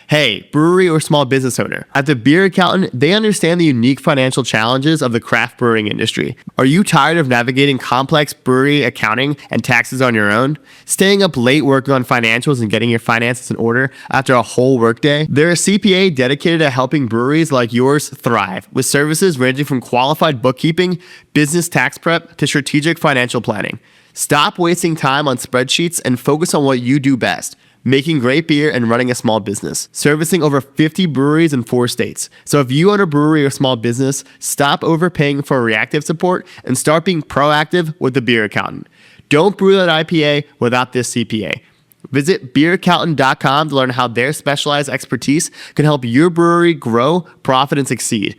Hey, brewery or small business owner. At the Beer Accountant, they understand the unique financial challenges of the craft brewing industry. Are you tired of navigating complex brewery accounting and taxes on your own? Staying up late working on financials and getting your finances in order after a whole workday? They're a CPA dedicated to helping breweries like yours thrive, with services ranging from qualified bookkeeping, business tax prep, to strategic financial planning. Stop wasting time on spreadsheets and focus on what you do best. Making great beer and running a small business, servicing over 50 breweries in 4 states. So if you own a brewery or small business, stop overpaying for reactive support and start being proactive with the Beer Accountant. Don't brew that IPA without this CPA. Visit beeraccountant.com to learn how their specialized expertise can help your brewery grow, profit, and succeed.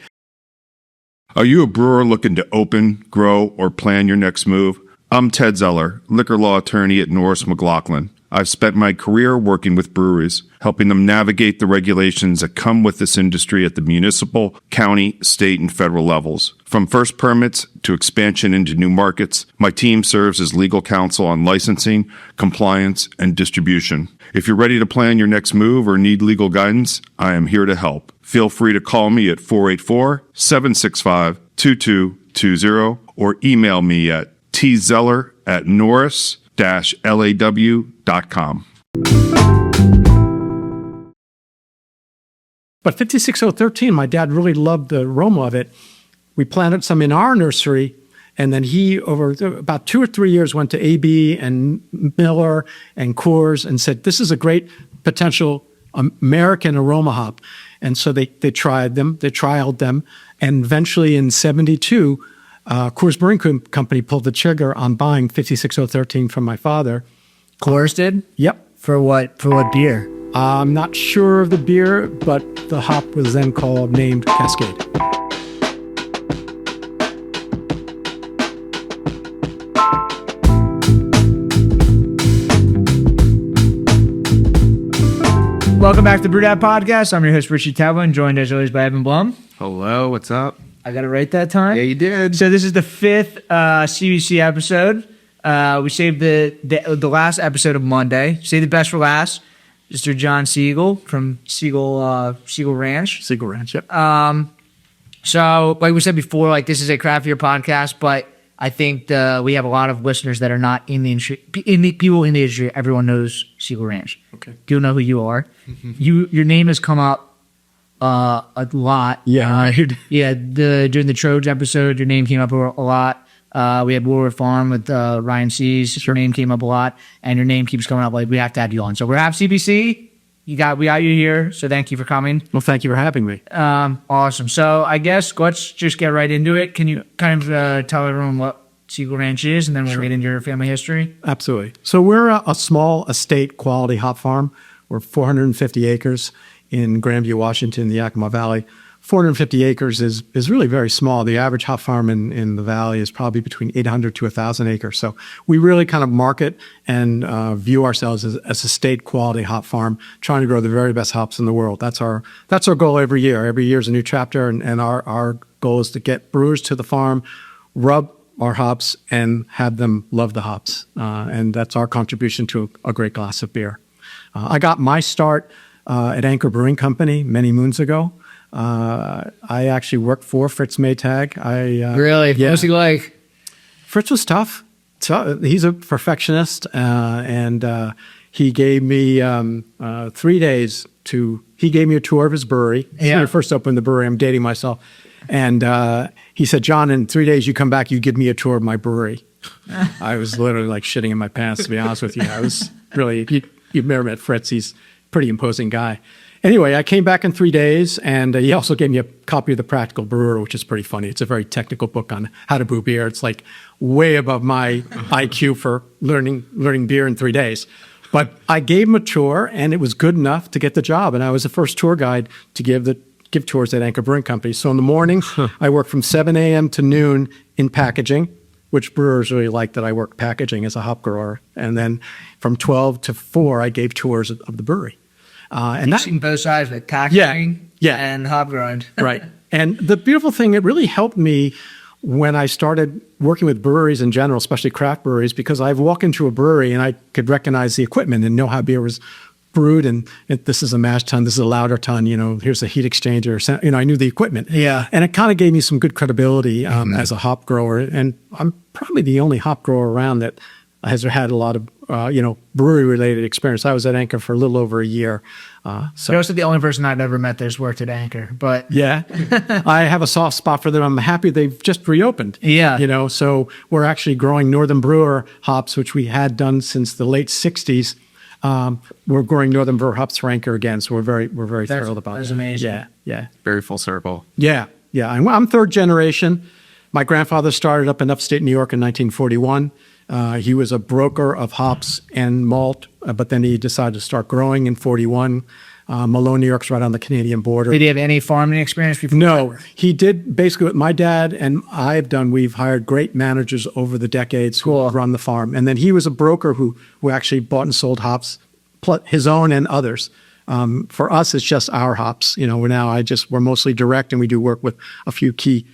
Are you a brewer looking to open, grow, or plan your next move? I'm Ted Zeller, liquor law attorney at Norris McLaughlin. I've spent my career working with breweries, helping them navigate the regulations that come with this industry at the municipal, county, state, and federal levels. From first permits to expansion into new markets, my team serves as legal counsel on licensing, compliance, and distribution. If you're ready to plan your next move or need legal guidance, I am here to help. Feel free to call me at 484-765-2220 or email me at tzeller@norris-law.com. But 56013, my dad really loved the aroma of it. We planted some in our nursery, and then he, over about 2 or 3 years, went to AB and Miller and Coors and said, this is a great potential American aroma hop. And so they trialed them, and eventually in 72, Coors Brewing Company pulled the trigger on buying 56013 from my father. Coors did? Yep. For what beer? I'm not sure of the beer, but the hop was then named Cascade. Welcome back to the BrewedAt podcast. I'm your host, Richie Tevlin, joined as always by Evan Blum. Hello, what's up? I got it right that time? Yeah, you did. So this is the 5th CBC episode. We saved the last episode of Monday. Save the best for last. Mr. John Segal from Segal Ranch. Segal Ranch, yep. So like we said before, like this is a craft beer podcast, but I think we have a lot of listeners that are not in the industry. People in the industry, everyone knows Segal Ranch. Okay. You'll know who you are. Your name has come up a lot. Yeah. During the Troge episode, your name came up a lot. We had Brewer Farm with Ryan C's. Your name came up a lot, and your name keeps coming up. Like, we have to have you on. So we're at CBC. We got you here. So thank you for coming. Well, thank you for having me. Awesome. So I guess let's just get right into it. Can you kind of tell everyone what Segal Ranch is, and then we'll get into your family history? Absolutely. So we're a small estate quality hop farm. We're 450 acres in Grandview, Washington, the Yakima Valley. 450 acres is really very small. The average hop farm in the valley is probably between 800 to 1,000 acres. So we really kind of market and view ourselves as a state quality hop farm, trying to grow the very best hops in the world. That's our goal every year. Every year is a new chapter, and our goal is to get brewers to the farm, rub our hops, and have them love the hops. And that's our contribution to a great glass of beer. I got my start at Anchor Brewing Company many moons ago. I actually worked for Fritz Maytag. Really? Yeah. What's he like? Fritz was tough. So he's a perfectionist, and he gave me 3 days he gave me a tour of his brewery. Yeah. When I first opened the brewery, I'm dating myself. And he said, John, in 3 days you come back, you give me a tour of my brewery. I was literally like shitting in my pants, to be honest with you. I was really, you've never met Fritz. He's a pretty imposing guy. Anyway, I came back in 3 days, and he also gave me a copy of The Practical Brewer, which is pretty funny. It's a very technical book on how to brew beer. It's like way above my IQ for learning beer in 3 days. But I gave him a tour, and it was good enough to get the job. And I was the first tour guide to give tours at Anchor Brewing Company. So in the morning, I worked from 7 a.m. to noon in packaging, which brewers really like that I work packaging as a hop grower. And then from 12 to 4, I gave tours of the brewery. And You've seen both sides, like packaging and hop growing. Right. And the beautiful thing, it really helped me when I started working with breweries in general, especially craft breweries, because I'd walk into a brewery and I could recognize the equipment and know how beer was brewed, and this is a mash tun, this is a lauter tun, here's a heat exchanger. I knew the equipment. Yeah. And it kind of gave me some good credibility as a hop grower. And I'm probably the only hop grower around that has had a lot of, brewery-related experience. I was at Anchor for a little over a year. You're also the only person I've ever met that's worked at Anchor. But yeah, I have a soft spot for them. I'm happy they've just reopened. Yeah. So we're actually growing Northern Brewer hops, which we had done since the late 60s. We're growing Northern Brewer hops for Anchor again, so we're very thrilled about it. That's amazing. Yeah. Very full circle. Yeah. I'm third generation. My grandfather started up in upstate New York in 1941. He was a broker of hops and malt, but then he decided to start growing in 41. Malone, New York's right on the Canadian border. Did he have any farming experience before? No, he did. Basically, what my dad and I have done, we've hired great managers over the decades who run the farm. And then he was a broker who actually bought and sold hops, his own and others. For us, it's just our hops. We're mostly direct, and we do work with a few key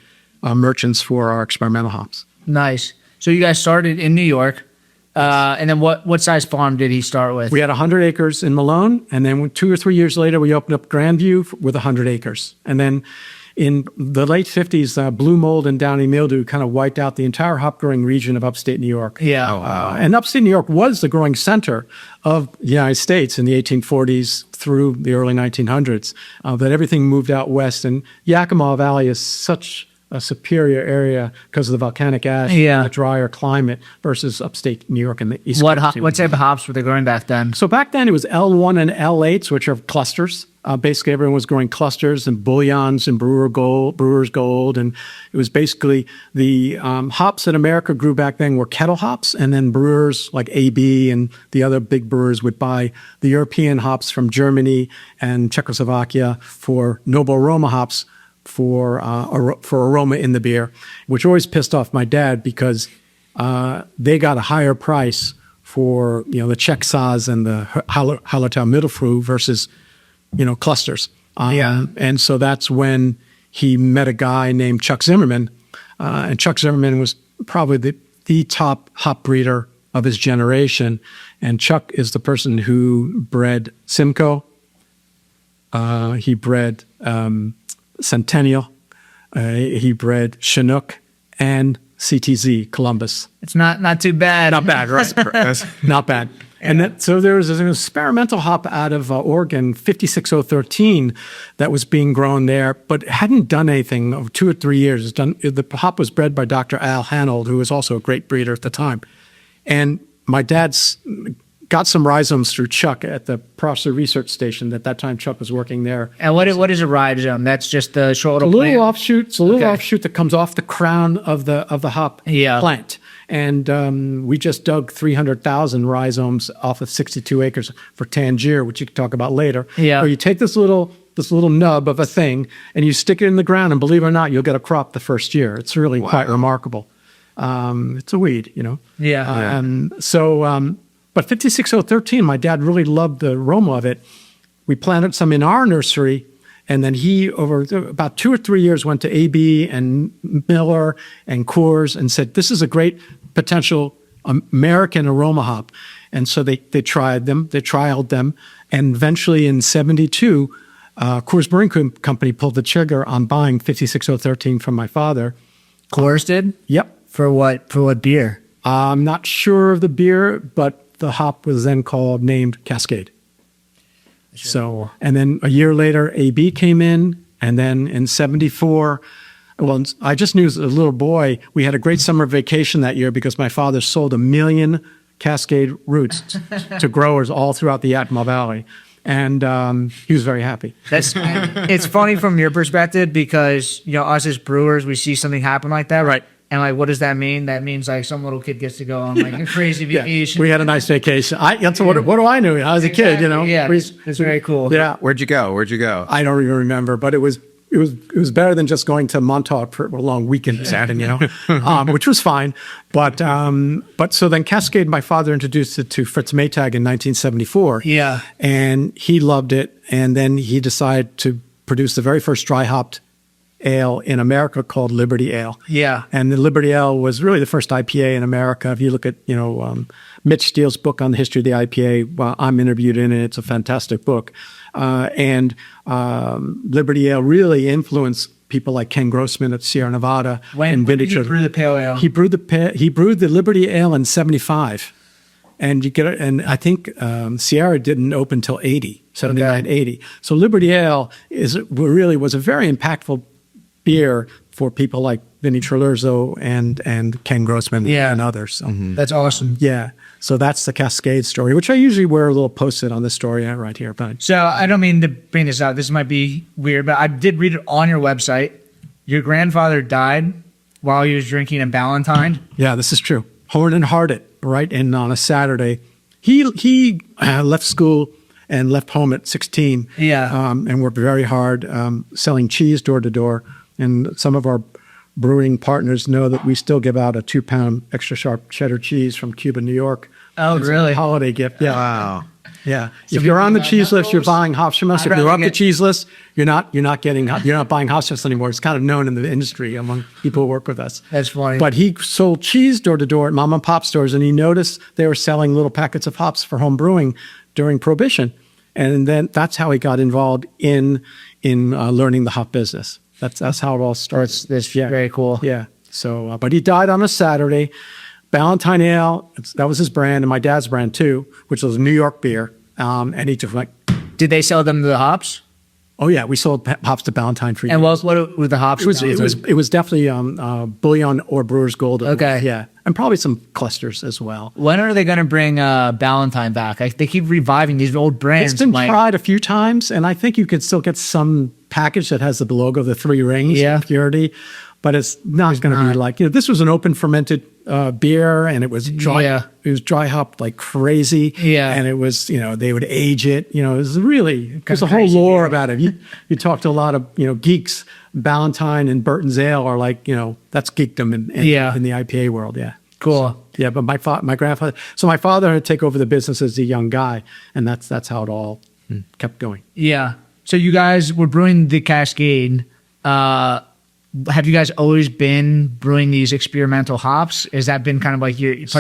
merchants for our experimental hops. Nice. So you guys started in New York, and then what size farm did he start with? We had 100 acres in Malone, and then 2 or 3 years later, we opened up Grandview with 100 acres. And then in the late 50s, blue mold and downy mildew kind of wiped out the entire hop growing region of upstate New York. Yeah. Oh, wow. And upstate New York was the growing center of the United States in the 1840s through the early 1900s. That everything moved out west, and Yakima Valley is such a superior area because of the volcanic ash, and the drier climate versus upstate New York and the East Coast. What type of hops were they growing back then? So back then it was L1 and L8s, which are clusters. Basically, everyone was growing clusters and bullions and Brewer's Gold. And it was basically the hops that America grew back then were kettle hops. And then brewers like AB and the other big brewers would buy the European hops from Germany and Czechoslovakia for noble aroma hops for aroma in the beer, which always pissed off my dad because they got a higher price for the Czech Saz and the Hallertau Mittelfrüh versus clusters. And so that's when he met a guy named Chuck Zimmerman, and Chuck Zimmerman was probably the top hop breeder of his generation. And Chuck is the person who bred Simcoe. He bred Centennial, he bred Chinook, and CTZ, Columbus. It's not too bad. Not bad, right? Not bad. And so there was an experimental hop out of Oregon, 56013, that was being grown there, but hadn't done anything over 2 or 3 years. The hop was bred by Dr. Al Hanold, who was also a great breeder at the time. And my dad's got some rhizomes through Chuck at the Prosser Research Station. At that time, Chuck was working there. And what is a rhizome? That's just the short little plant? offshoot. It's a little offshoot that comes off the crown of the hop plant. And we just dug 300,000 rhizomes off of 62 acres for Tangier, which you can talk about later. Yeah. Or you take this little nub of a thing and you stick it in the ground, and believe it or not, you'll get a crop the first year. It's really quite remarkable. It's a weed, Yeah. But 56013, my dad really loved the aroma of it. We planted some in our nursery, and then he, over about 2 or 3 years, went to AB and Miller and Coors and said, this is a great potential American aroma hop. And so they trialed them, and eventually in 72, Coors Brewing Company pulled the trigger on buying 56013 from my father. Coors did? Yep. For what beer? I'm not sure of the beer, but the hop was then named Cascade. So, and then a year later, AB came in, and then in 74, well, I just knew as a little boy, we had a great summer vacation that year because my father sold 1 million Cascade roots to growers all throughout the Yakima Valley. And he was very happy. It's funny from your perspective because, us as brewers, we see something happen like that. Right. And what does that mean? That means some little kid gets to go on a crazy vacation. We had a nice vacation. What do I know? I was a kid, Yeah, it's very cool. Yeah. Where'd you go? I don't even remember, but it was better than just going to Montauk for a long weekend, which was fine. But so then Cascade, my father introduced it to Fritz Maytag in 1974. Yeah. And he loved it. And then he decided to produce the very first dry hopped ale in America called Liberty Ale. Yeah. And the Liberty Ale was really the first IPA in America. If you look at, Mitch Steele's book on the history of the IPA, well, I'm interviewed in it. It's a fantastic book. And Liberty Ale really influenced people like Ken Grossman at Sierra Nevada. When did he brew the pale ale? He brewed the Liberty Ale in 75. And I think Sierra didn't open till 79, 80. So Liberty Ale was a very impactful beer for people like Vinnie Trelurzo and Ken Grossman and others. So, That's awesome. yeah. So that's the Cascade story, which I usually wear a little post-it on this story right here. But So I don't mean to bring this out. This might be weird, but I did read it on your website. Your grandfather died while he was drinking a Ballantine. yeah, this is true. Horn and hearted, right? And on a Saturday, he left school and left home at 16. Yeah. And worked very hard selling cheese door to door. And some of our brewing partners know that we still give out a 2-pound extra sharp cheddar cheese from Cuba, New York. Oh, It's a really? holiday gift. Yeah. Wow. Yeah. So If you're on the people cheese got list, you're those? buying hops from us. I'd If you're rather off the get- cheese list, you're not buying hops from us anymore. It's kind of known in the industry among people who work with us. That's funny. But he sold cheese door to door at mom and pop stores, and he noticed they were selling little packets of hops for home brewing during Prohibition, and then that's how he got involved in learning the hop business. That's how it all starts. That's very cool. Yeah. So, but he died on a Saturday. Ballantine Ale, that was his brand, and my dad's brand too, which was a New York beer. And he took Did they sell them to the hops? oh yeah, we sold hops to Ballantine for years. And what was the hops? It was definitely Bullion or Brewer's Gold. Okay. Yeah, and probably some clusters as well. When are they going to bring Ballantine back? They keep reviving these old brands. It's been like- tried a few times, and I think you could still get some package that has the logo, the 3 rings, Yeah. purity, but it's not going to be like, this was an open fermented beer, and it was dry. Yeah. It was dry hopped like crazy. Yeah. And it was, they would age it. It was really, there's a whole crazy lore beer. about it. You talk to a lot of, geeks. Ballantine and Burton's Ale are like, that's geekdom in the IPA world. Yeah. Cool. Yeah, but my grandfather. So my father had to take over the business as a young guy, and that's how it all kept going. Yeah. So you guys were brewing the Cascade. Have you guys always been brewing these experimental hops? Has that been kind of like your? It's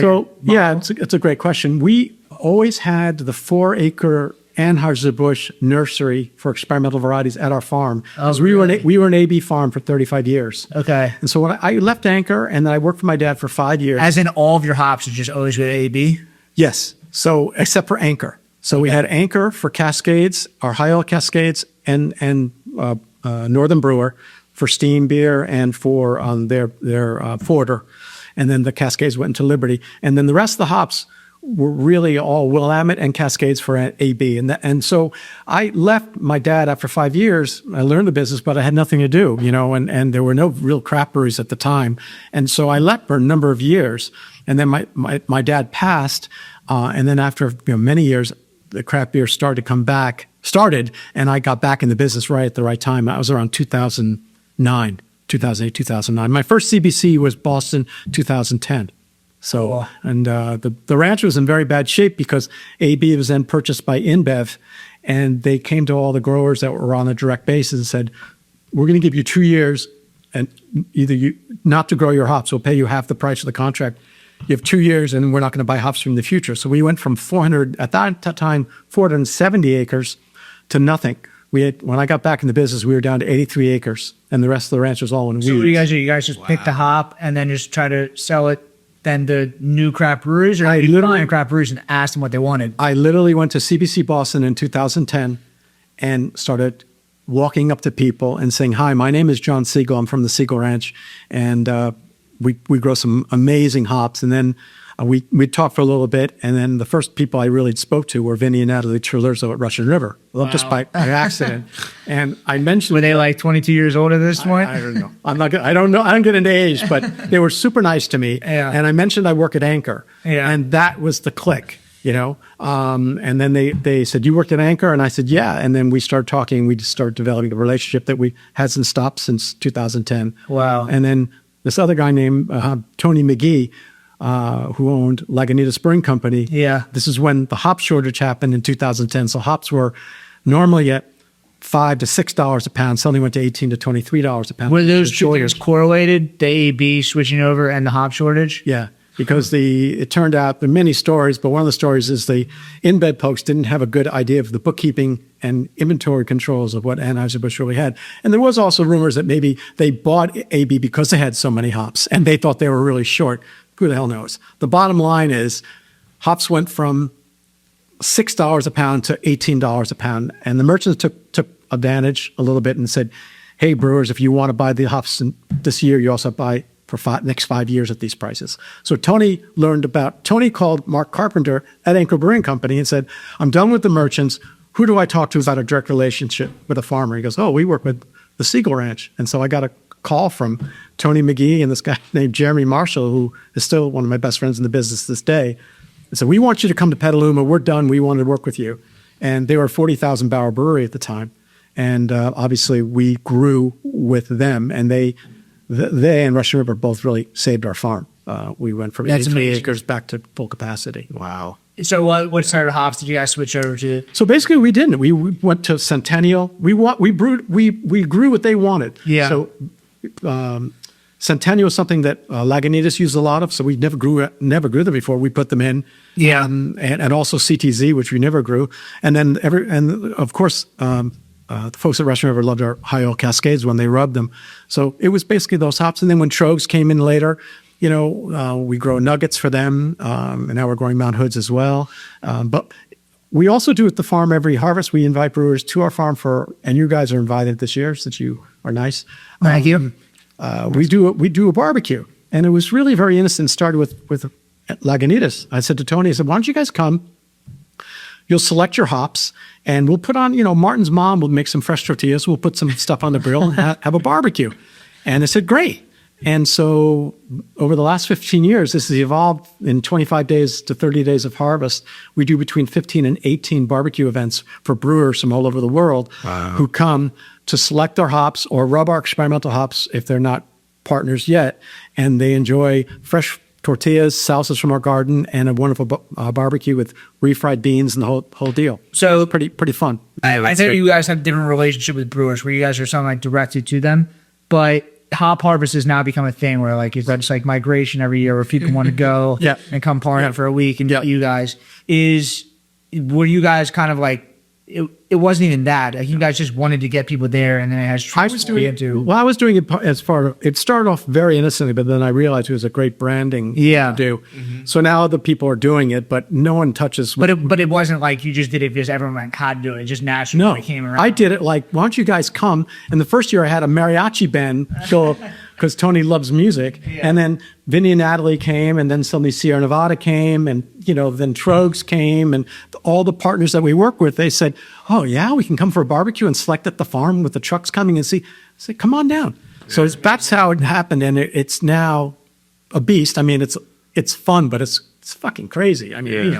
a great question. We always had the 4-acre Anheuser-Busch nursery for experimental varieties at our farm. 'Cause we were an AB farm for 35 years. Okay. And so when I left Anchor, and then I worked for my dad for 5 years. As in all of your hops are just always with AB? Yes. So except for Anchor. So we had Anchor for Cascades, our high oil Cascades, and Northern Brewer for steam beer and for their porter, and then the Cascades went into Liberty, and then the rest of the hops were really all Willamette and Cascades for AB, and so I left my dad after 5 years. I learned the business, but I had nothing to do, and there were no real craft breweries at the time, and so I left for a number of years, and then my dad passed, and then after many years, the craft beer started, and I got back in the business right at the right time. I was around 2008, 2009. My first CBC was Boston, 2010. So, Cool. and the ranch was in very bad shape because AB was then purchased by InBev, and they came to all the growers that were on a direct basis and said, we're going to give you 2 years, and either you not to grow your hops, we'll pay you half the price of the contract. You have 2 years, and we're not going to buy hops from the future. So we went from 470 acres to nothing. When I got back in the business, we were down to 83 acres, and the rest of the ranch was all in weeds. So what do you guys do? You guys just pick the hop and then just try to sell it then to new craft breweries, or you find craft breweries and ask them what they wanted? I literally went to CBC Boston in 2010 and started walking up to people and saying, hi, my name is John Segal. I'm from the Segal Ranch, and we grow some amazing hops. And then we talked for a little bit, and then the first people I really spoke to were Vinnie and Natalie Trelurzo at Russian River, just by accident. And I mentioned, Were they like 22 years old at this point? I don't know. I don't know. I don't get into age, but they were super nice to me. Yeah. And I mentioned I work at Anchor. Yeah. And that was the click, And then they said, you worked at Anchor? And I said, yeah. And then we started talking. We just started developing a relationship that we hasn't stopped since 2010. Wow. And then this other guy named Tony McGee, who owned Lagunitas Brewing Company. Yeah. This is when the hop shortage happened in 2010. So hops were normally at $5 to $6 a pound. Suddenly went to $18 to $23 a pound. Were those The two things shortage. correlated? The AB switching over and the hop shortage? Yeah, because it turned out there are many stories, but one of the stories is the in-bed folks didn't have a good idea of the bookkeeping and inventory controls of what Anheuser-Busch really had. And there was also rumors that maybe they bought AB because they had so many hops and they thought they were really short. Who the hell knows? The bottom line is hops went from $6 a pound to $18 a pound. And the merchants took advantage a little bit and said, hey, brewers, if you want to buy the hops this year, you also buy for next 5 years at these prices. So Tony called Mark Carpenter at Anchor Brewing Company and said, I'm done with the merchants. Who do I talk to about a direct relationship with a farmer? He goes, oh, we work with the Segal Ranch. And so I got a call from Tony McGee and this guy named Jeremy Marshall, who is still one of my best friends in the business this day. And so we want you to come to Petaluma. We're done. We want to work with you. And they were a 40,000 barrel brewery at the time. And obviously we grew with them, and they and Russian River both really saved our farm. We went from 83 acres back to full capacity. Wow. So what sort of hops did you guys switch over to? So basically, we didn't. We went to Centennial. We grew what they wanted. Yeah. So Centennial is something that Lagunitas used a lot of. So we never grew them before. We put them in. Yeah. And also CTZ, which we never grew. And then of course. The folks at Russian River loved our high oil Cascades when they rubbed them. So it was basically those hops. And then when Trogs came in later, we grow nuggets for them. And now we're growing Mount Hoods as well. But we also do at the farm every harvest. We invite brewers to our farm and you guys are invited this year since you are nice. Thank you. We do a barbecue. And it was really very innocent. It started with Lagunitas. I said to Tony, I said, why don't you guys come? You'll select your hops, and we'll put on, Martin's mom will make some fresh tortillas. We'll put some stuff on the grill and have a barbecue. And I said, great. And so over the last 15 years, this has evolved in 25 days to 30 days of harvest. We do between 15 and 18 barbecue events for brewers from all over the world who come to select our hops or rub our experimental hops if they're not partners yet. And they enjoy fresh tortillas, salsas from our garden, and a wonderful barbecue with refried beans and the whole deal. So pretty fun. I think you guys have a different relationship with brewers where you guys are something like directed to them, but hop harvest has now become a thing where it's like migration every year where people want to go and come party for a week and you guys were you guys kind of like it wasn't even that. Like you guys just wanted to get people there, and then it has. I was doing it as far. It started off very innocently, but then I realized it was a great branding to do. Mm-hmm. So now the people are doing it, but no one touches. But it wasn't like you just did it because everyone went, "God, do it." It just naturally came around. I did it like, why don't you guys come? And the first year I had a mariachi band show up because Tony loves music, and then Vinny and Natalie came, and then suddenly Sierra Nevada came, and then Trogs came, and all the partners that we work with, they said, oh yeah, we can come for a barbecue and select at the farm with the trucks coming and see. I said, come on down. So that's how it happened, and it's now a beast. I mean, it's fun, but it's fucking crazy. I mean,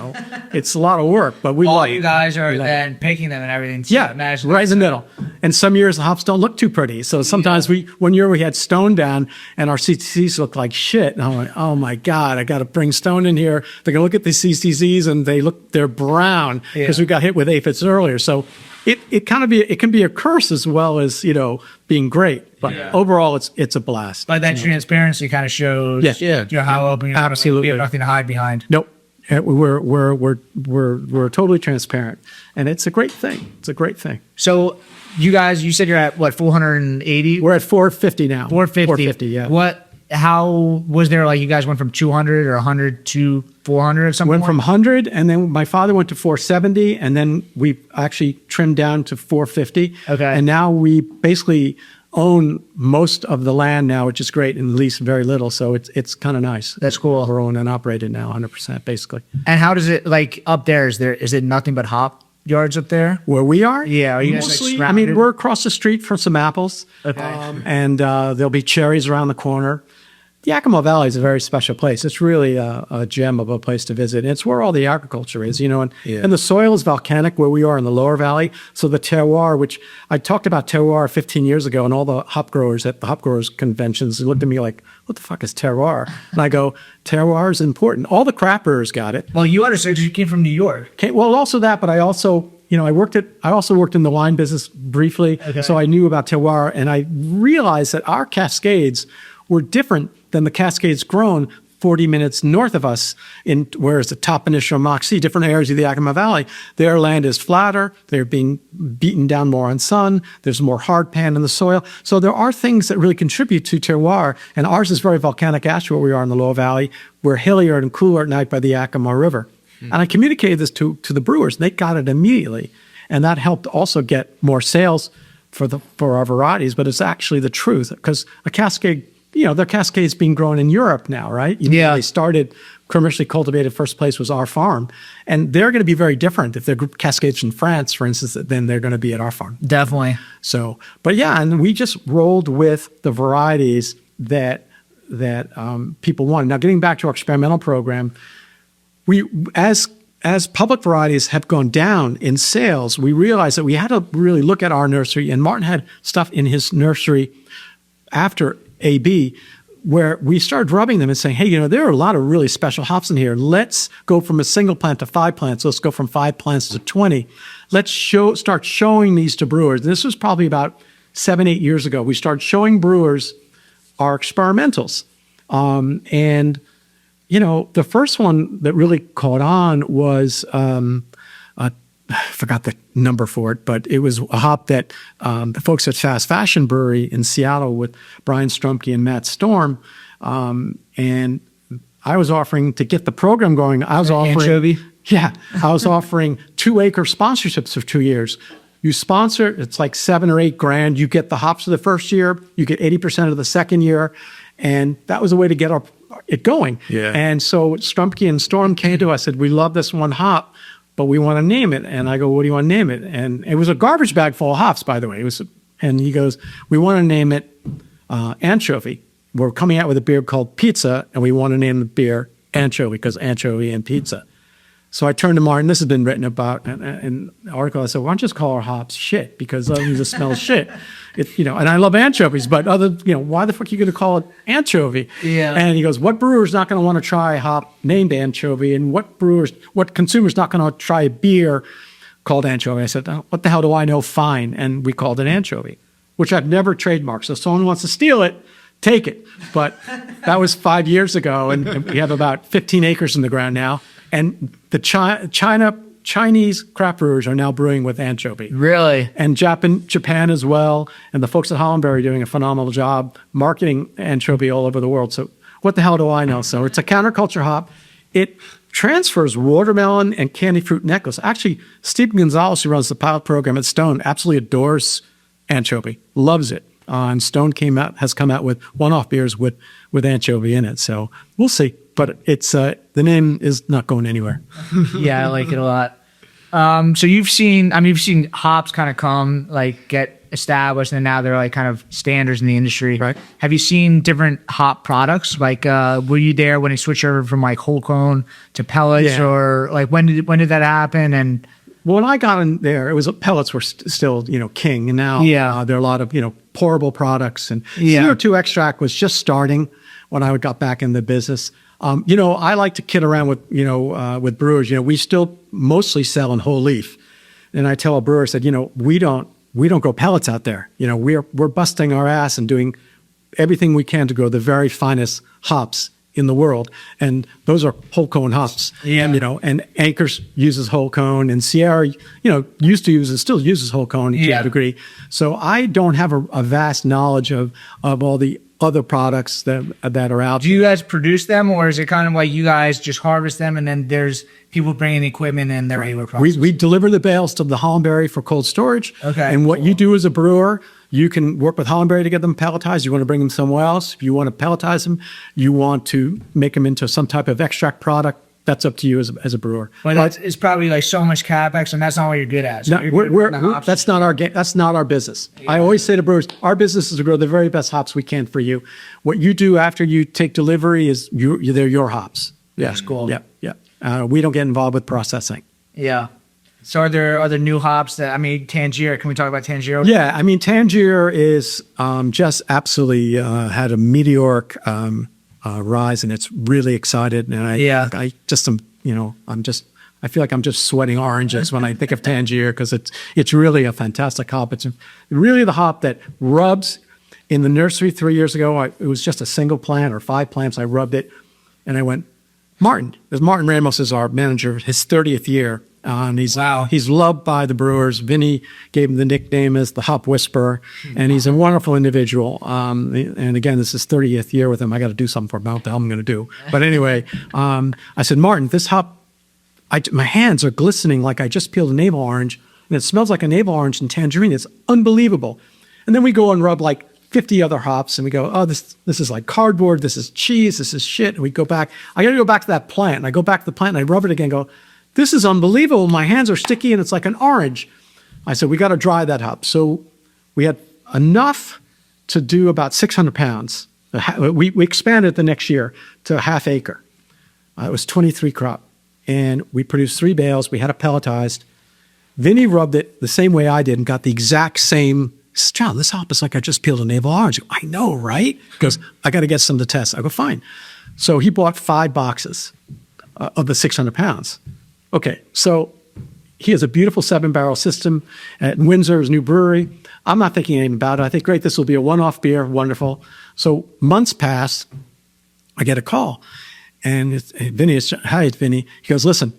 it's a lot of work, but we all you guys are and picking them and everything. Yeah, right in the middle. And some years the hops don't look too pretty. So sometimes one year we had Stone down and our CTZs looked like shit. And I'm like, oh my God, I got to bring Stone in here. They're going to look at the CTZs and they're brown because we got hit with aphids earlier. So it can be a curse as well as, being great. But overall it's a blast. But that transparency kind of shows how open you are. Absolutely. You have nothing to hide behind. Nope. We're totally transparent, and it's a great thing. It's a great thing. So you said you're at what, 480? We're at 450 now. 450. Yeah. How was there, like you guys went from 200 or 100 to 400 or something? Went from 100, and then my father went to 470, and then we actually trimmed down to 450. Okay. And now we basically own most of the land now, which is great, and lease very little. So it's kind of nice. That's cool. We're owned and operated now 100% basically. And how does it, like up there, is it nothing but hop yards up there? Where we are? Yeah. Are you mostly, guys we're across the street from some apples. Okay. And there'll be cherries around the corner. The Yakima Valley is a very special place. It's really a gem of a place to visit. And it's where all the agriculture is, and the soil is volcanic where we are in the lower valley. So the terroir, which I talked about terroir 15 years ago, and all the hop growers at the hop growers conventions looked at me like, what the fuck is terroir? And I go, terroir is important. All the craft brewers got it. Well, you understood because you came from New York. Well, also that, but I also I also worked in the wine business briefly, so I knew about terroir, and I realized that our Cascades were different than the Cascades grown 40 minutes north of us, whereas the Toppenish, Moxie, different areas of the Yakima Valley, their land is flatter, they're being beaten down more on sun, there's more hard pan in the soil. So there are things that really contribute to terroir, and ours is very volcanic ash where we are in the Lower Valley. We're hillier and cooler at night by the Yakima River. And I communicated this to the brewers, and they got it immediately. And that helped also get more sales for our varieties, but it's actually the truth, because a Cascade, their Cascade's being grown in Europe now, right? They started commercially cultivated. First place was our farm, and they're going to be very different if they're Cascades in France, for instance, than they're going to be at our farm. Definitely. So, but yeah, and we just rolled with the varieties that people wanted. Now, getting back to our experimental program, as public varieties have gone down in sales, we realized that we had to really look at our nursery, and Martin had stuff in his nursery after AB where we started rubbing them and saying, hey, there are a lot of really special hops in here. Let's go from a single plant to 5 plants. Let's go from 5 plants to 20. Let's start showing these to brewers. This was probably about 7-8 years ago. We started showing brewers our experimentals. And the first one that really caught on was, I forgot the number for it, but it was a hop that the folks at Fast Fashion Brewery in Seattle with Brian Strumke and Matt Storm, and I was offering to get the program going. I was offering Anchovy? Yeah, I was offering 2-acre sponsorships for 2 years. You sponsor, it's like $7 or $8 grand. You get the hops for the first year, you get 80% of the second year, and that was a way to get it going. Yeah. And so Strumke and Storm came to us, said, we love this one hop, but we want to name it. And I go, what do you want to name it? And it was a garbage bag full of hops, by the way. And he goes, we want to name it Anchovy. We're coming out with a beer called Pizza, and we want to name the beer Anchovy because anchovy and pizza. So I turned to Martin. This has been written about in an article. I said, why don't you just call our hops shit? Because other than just smell shit. And I love anchovies, but why the fuck are you going to call it anchovy? Yeah. And he goes, what brewer's not going to want to try a hop named anchovy? And what consumer's not going to try a beer called anchovy? I said, oh, what the hell do I know? Fine. And we called it anchovy, which I've never trademarked. So if someone wants to steal it, take it. But that was 5 years ago, and we have about 15 acres in the ground now. And the Chinese craft brewers are now brewing with anchovy. Really? And Japan as well. And the folks at Hollenberry are doing a phenomenal job marketing anchovy all over the world. So what the hell do I know? So it's a counterculture hop. It transfers watermelon and candy fruit necklace. Actually, Steve Gonzalez, who runs the pilot program at Stone, absolutely adores anchovy, loves it. And Stone has come out with one-off beers with anchovy in it. So we'll see. But it's the name is not going anywhere. Yeah, I like it a lot. So you've seen hops kind of come, get established, and now they're kind of standards in the industry. Right. Have you seen different hop products? Were you there when they switched over from whole cone to pellets, or when did that happen? And well, when I got in there, it was pellets were still king, and now there are a lot of pourable products, and CO2 extract was just starting when I got back in the business. I like to kid around with brewers. We still mostly sell in whole leaf, and I tell a brewer, I said, we don't grow pellets out there. We're busting our ass and doing everything we can to grow the very finest hops in the world, and those are whole cone hops. Yeah. And Anchors uses whole cone, and Sierra, used to use and still uses whole cone to a degree. So I don't have a vast knowledge of all the other products that are out. Do you guys produce them, or is it kind of like you guys just harvest them and then there's people bringing the equipment and they're able to process? We deliver the bales to the Hollenberry for cold storage. Okay. And what you do as a brewer, you can work with Hollenberry to get them pelletized. You want to bring them somewhere else. If you want to pelletize them, you want to make them into some type of extract product. That's up to you as a brewer. But it's probably so much capex, and that's not what you're good at. So that's not our game. That's not our business. Yeah. I always say to brewers, our business is to grow the very best hops we can for you. What you do after you take delivery is they're your hops. Yeah, that's cool. Yeah. We don't get involved with processing. Yeah. So are there new hops Tangier? Can we talk about Tangier? Yeah, Tangier is just absolutely had a meteoric rise, and it's really excited. And I I feel like I'm just sweating oranges when I think of Tangier because it's really a fantastic hop. It's really the hop that rubs. In the nursery 3 years ago, it was just a single plant or 5 plants. I rubbed it, and I went, Martin, because Martin Ramos is our manager, his 30th year. And he's loved by the brewers. Vinny gave him the nickname as the Hop Whisperer, and he's a wonderful individual. And again, this is 30th year with him. I got to do something for him. I don't know what the hell I'm going to do. But anyway, I said, Martin, this hop, my hands are glistening like I just peeled a navel orange, and it smells like a navel orange and tangerine. It's unbelievable. And then we go and rub like 50 other hops, and we go, oh, this is like cardboard, this is cheese, this is shit. And we go back. I got to go back to that plant. And I go back to the plant, and I rub it again and go, this is unbelievable. My hands are sticky, and it's like an orange. I said, we got to dry that hop. So we had enough to do about 600 pounds. We expanded the next year to a half acre. It was 23 crop. And we produced 3 bales. We had it pelletized. Vinny rubbed it the same way I did and got the exact same. He says, John, this hop is like I just peeled a navel orange. I know, right? He goes, I got to get some to test. I go, fine. So he bought 5 boxes of the 600 pounds. Okay, so he has a beautiful 7-barrel system at Windsor, his new brewery. I'm not thinking anything about it. I think, great, this will be a one-off beer, wonderful. So months pass, I get a call. And it's Vinny. He goes, listen,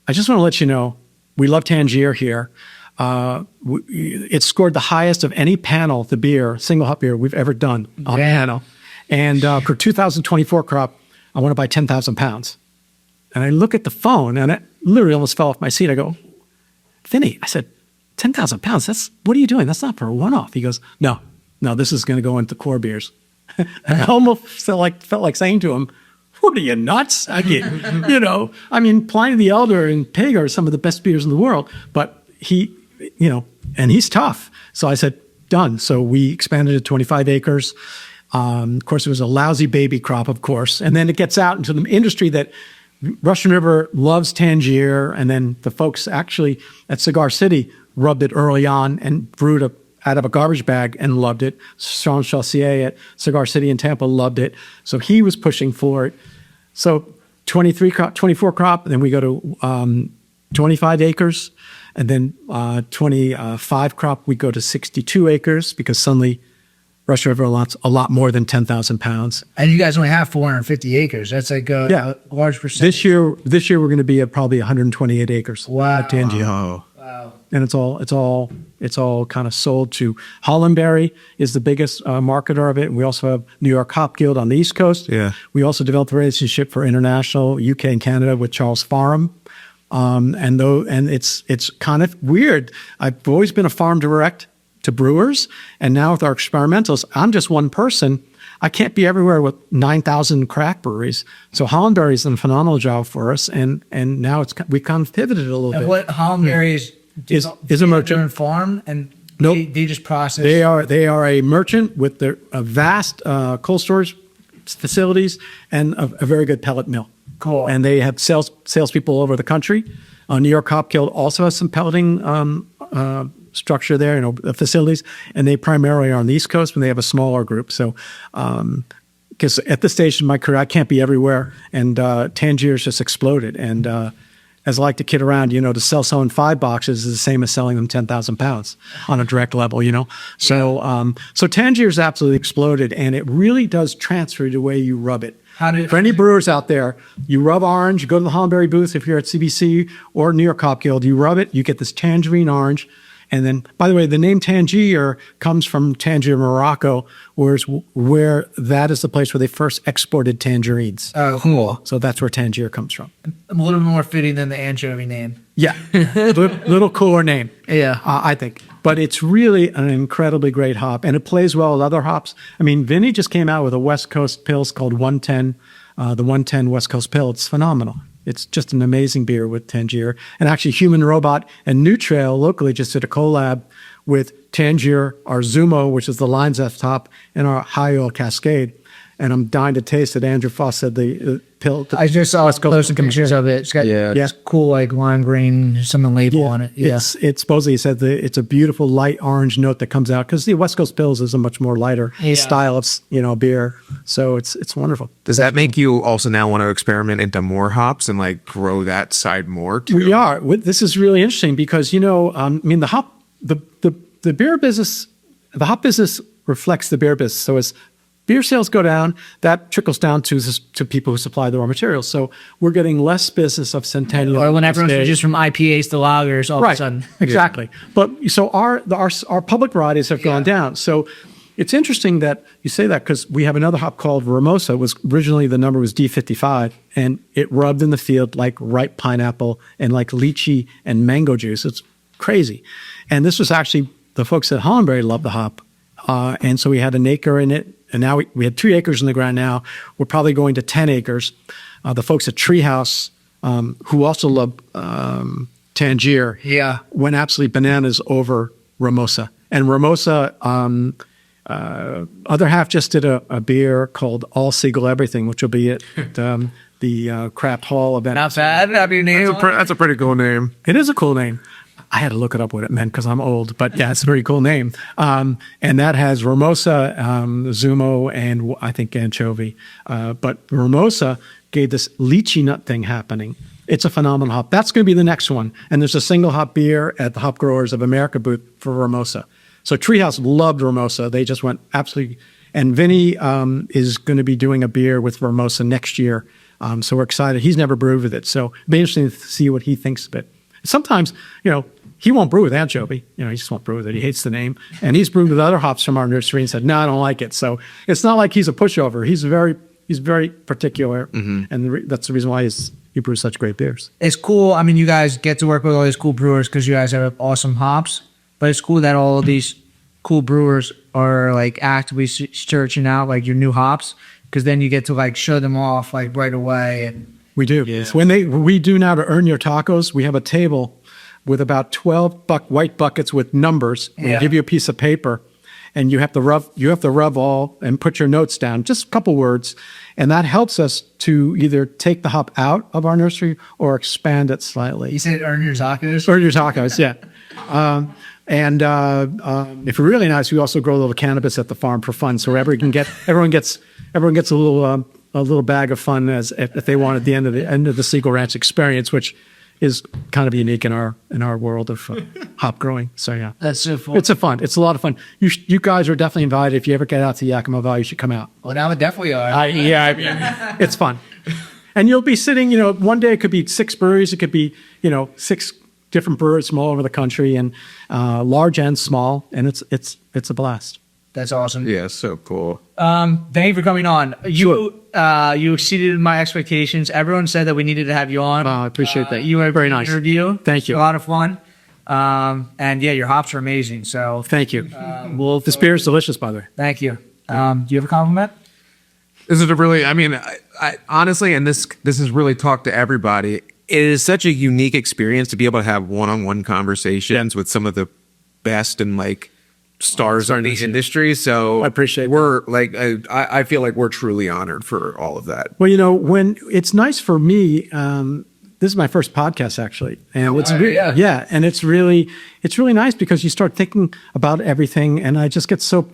I just want to let you know, we love Tangier here. It scored the highest of any panel, the beer, single hop beer we've ever done on the panel. And for 2024 crop, I want to buy 10,000 pounds. And I look at the phone, and I literally almost fell off my seat. I go, Vinny, I said, 10,000 pounds, what are you doing? That's not for a one-off. He goes, no, this is going to go into core beers. I almost felt like saying to him, what are you, nuts? Pliny the Elder and Pig are some of the best beers in the world, but and he's tough. So I said, done. So we expanded to 25 acres. Of course, it was a lousy baby crop, of course. And then it gets out into the industry that Russian River loves Tangier, and then the folks actually at Cigar City rubbed it early on and brewed out of a garbage bag and loved it. Sean Chaussier at Cigar City in Tampa loved it. So he was pushing for it. So 24 crop, and then we go to 25 acres, and then 25 crop, we go to 62 acres because suddenly Russian River lots a lot more than 10,000 pounds. And you guys only have 450 acres. That's like a large percentage. This year we're going to be at probably 128 acres. Wow. At Tangier. Wow. And it's all kind of sold to Hollandberry is the biggest marketer of it. And we also have New York Hop Guild on the East Coast. Yeah. We also developed a relationship for international UK and Canada with Charles Farham. And it's kind of weird. I've always been a farm direct to brewers, and now with our experimentals, I'm just one person. I can't be everywhere with 9,000 craft breweries. So Hollandberry's done a phenomenal job for us, and now we kind of pivoted a little bit. And what Hollandberry is a merchant farm, and nope. they just process. They are a merchant with their vast cold storage facilities and a very good pellet mill. Cool. And they have salespeople all over the country. New York Hop Guild also has some pelleting structure there, facilities, and they primarily are on the East Coast when they have a smaller group. So, because at this stage in my career, I can't be everywhere, and Tangier's just exploded. And as I like to kid around, to sell someone 5 boxes is the same as selling them 10,000 pounds on a direct level, So, so Tangier's absolutely exploded, and it really does transfer the way you rub it. For any brewers out there, you rub orange, you go to the Hollandberry booth if you're at CBC or New York Hop Guild, you rub it, you get this tangerine orange. And then, by the way, the name Tangier comes from Tangier, Morocco, where that is the place where they first exported tangerines. Oh, cool. So that's where Tangier comes from. A little more fitting than the Anchovy name. Yeah, little cooler name. Yeah. I think. But it's really an incredibly great hop, and it plays well with other hops. I mean, Vinny just came out with a West Coast Pils called 110, the 110 West Coast Pill. It's phenomenal. It's just an amazing beer with Tangier. And actually, Human Robot and New Trail locally just did a collab with Tangier, our Zumo, which is the lines F top, and our high oil Cascade. and I'm dying to taste it. Andrew Foss said the pill. I just saw some pictures of it. It's got this cool like lime green, something label on it. Yeah, it's supposedly he said it's a beautiful light orange note that comes out because the West Coast Pils is a much more lighter style of beer. So it's wonderful. Does that make you also now want to experiment into more hops and like grow that side more too? We are. This is really interesting because the beer business, the hop business reflects the beer business. So as beer sales go down, that trickles down to people who supply the raw materials. So we're getting less business of Centennial. Or when everyone switches from IPAs to lagers, all of a sudden. Exactly. But so our public varieties have gone down. So it's interesting that you say that because we have another hop called Ramosa. Was originally the number was D55, and it rubbed in the field like ripe pineapple and like lychee and mango juice. It's crazy. And this was actually the folks at Hollandberry loved the hop. And so we had an acre in it. And now we had 3 acres in the ground now. We're probably going to 10 acres. The folks at Treehouse, who also love Tangier, went absolutely bananas over Ramosa. And Ramosa, other half just did a beer called All Segal Everything, which will be at the Craft Hall event. Not bad. That's a pretty cool name. It is a cool name. I had to look it up what it meant because I'm old, but yeah, it's a very cool name. And that has Ramosa, Zumo, and I think Anchovy. But Ramosa gave this lychee nut thing happening. It's a phenomenal hop. That's going to be the next one. And there's a single hop beer at the Hop Growers of America booth for Ramosa. So Treehouse loved Ramosa. They just went absolutely. And Vinny is going to be doing a beer with Ramosa next year. So we're excited. He's never brewed with it. So it'll be interesting to see what he thinks of it. Sometimes, he won't brew with Anchovy. He just won't brew with it. He hates the name. And he's brewed with other hops from our nursery and said, no, I don't like it. So it's not like he's a pushover. He's very particular. And that's the reason why he brews such great beers. It's cool. I mean, you guys get to work with all these cool brewers because you guys have awesome hops. But it's cool that all of these cool brewers are like actively searching out like your new hops because then you get to like show them off like right away. And we do. Yeah. So we do now to earn your tacos, we have a table with about 12 white buckets with numbers. We give you a piece of paper, and you have to rub all and put your notes down, just a couple words, and that helps us to either take the hop out of our nursery or expand it slightly. You said earn your tacos? Earn your tacos, yeah. And if we're really nice, we also grow a little cannabis at the farm for fun, so everyone gets a little bag of fun if they want at the end of the Segal Ranch experience, which is kind of unique in our world of hop growing. So yeah, that's so fun. It's a lot of fun. You guys are definitely invited. If you ever get out to Yakima Valley, you should come out. Well, now we definitely are. It's fun, and you'll be sitting. One day it could be 6 breweries. It could be 6 different brewers from all over the country, and large and small, and it's a blast. That's awesome. Yeah, so cool. Thank you for coming on. You exceeded my expectations. Everyone said that we needed to have you on. I appreciate that. You were very nice. Interview. Thank you. A lot of fun. And yeah, your hops are amazing. So thank you. This beer is delicious, by the way. Thank you. Do you have a compliment? This is I honestly, and this has really talked to everybody. It is such a unique experience to be able to have one-on-one conversations with some of the best and like stars in the industry. So I appreciate I feel like we're truly honored for all of that. Well, when it's nice for me, this is my first podcast actually, and and it's really nice because you start thinking about everything, and I just get so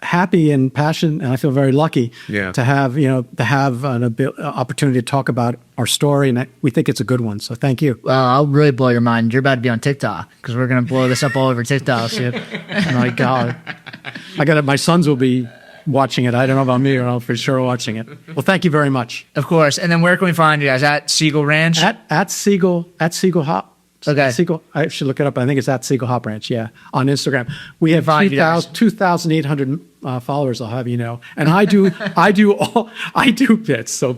happy and passionate, and I feel very lucky to have an opportunity to talk about our story, and we think it's a good one. So thank you. Well, I'll really blow your mind. You're about to be on TikTok because we're gonna blow this up all over TikTok. So, oh my God, my sons will be watching it. I don't know about me, or I'll for sure watching it. Well, thank you very much. Of course. And then where can we find you guys? At Segal Ranch? At Segal Hop. Okay. Segal, I should look it up. I think it's at Segal Hop Ranch, on Instagram. We have 2,800 followers, I'll have you know. And I do it's so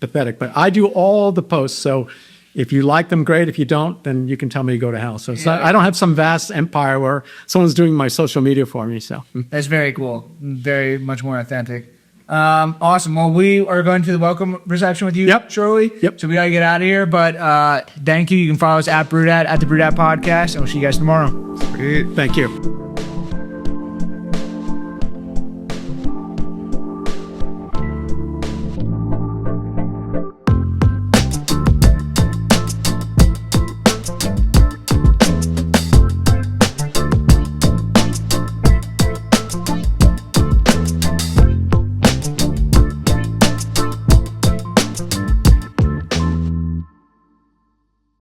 pathetic, but I do all the posts. So if you like them, great. If you don't, then you can tell me to go to hell. So I don't have some vast empire where someone's doing my social media for me. So that's very cool. Very much more authentic. Awesome. Well, we are going to the welcome reception with you shortly. Yep. So we got to get out of here. But thank you. You can follow us at BrewedAt, at the BrewedAt podcast. And we'll see you guys tomorrow. Thank you.